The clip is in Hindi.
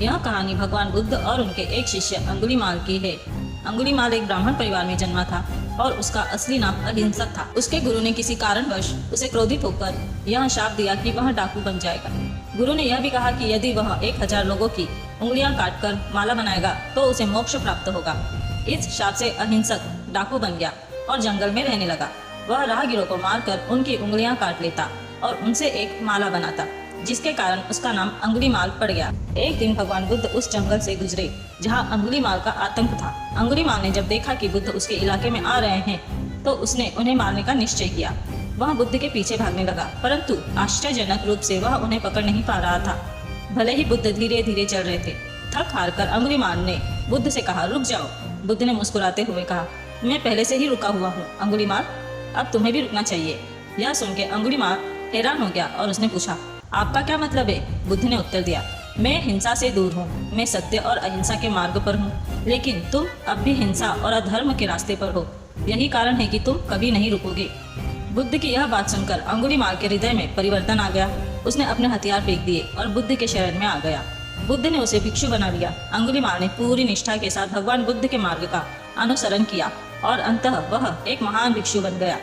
यह कहानी भगवान बुद्ध और उनके एक शिष्य अंगुलीमाल की है। अंगुलीमाल एक ब्राह्मण परिवार में जन्मा था और उसका असली नाम अहिंसक था। उसके गुरु ने किसी कारणवश उसे क्रोधित होकर यह शाप दिया कि वह डाकू बन जाएगा। गुरु ने यह भी कहा कि यदि वह 1000 लोगों की उंगलियां काटकर माला बनाएगा तो उसे मोक्ष प्राप्त होगा। इस शाप से अहिंसक डाकू बन गया और जंगल में रहने लगा। वह राहगीरों को मारकर उनकी उंगलियां काट लेता और उनसे एक माला बनाता, जिसके कारण उसका नाम अंगुलीमाल पड़ गया। एक दिन भगवान बुद्ध उस जंगल से गुजरे जहाँ अंगुलीमाल का आतंक था। अंगुलीमाल ने जब देखा कि बुद्ध उसके इलाके में आ रहे हैं तो उसने उन्हें मारने का निश्चय किया। वह बुद्ध के पीछे भागने लगा, परंतु आश्चर्यजनक रूप से वह उन्हें पकड़ नहीं पा रहा था। भले ही बुद्ध धीरे धीरे चल रहे थे। थक हार कर अंगुलीमाल ने बुद्ध से कहा, रुक जाओ। बुद्ध ने मुस्कुराते हुए कहा, मैं पहले से ही रुका हुआ हूँ अंगुलीमाल, अब तुम्हें भी रुकना चाहिए। यह सुन के अंगुलीमाल हैरान हो गया और उसने पूछा, आपका क्या मतलब है? बुद्ध ने उत्तर दिया, मैं हिंसा से दूर हूँ, मैं सत्य और अहिंसा के मार्ग पर हूँ, लेकिन तुम अब भी हिंसा और अधर्म के रास्ते पर हो। यही कारण है कि तुम कभी नहीं रुकोगे। बुद्ध की यह बात सुनकर अंगुलीमाल के हृदय में परिवर्तन आ गया। उसने अपने हथियार फेंक दिए और बुद्ध के शरण में आ गया। बुद्ध ने उसे भिक्षु बना लिया। अंगुलीमाल ने पूरी निष्ठा के साथ भगवान बुद्ध के मार्ग का अनुसरण किया और अंततः वह एक महान भिक्षु बन गया।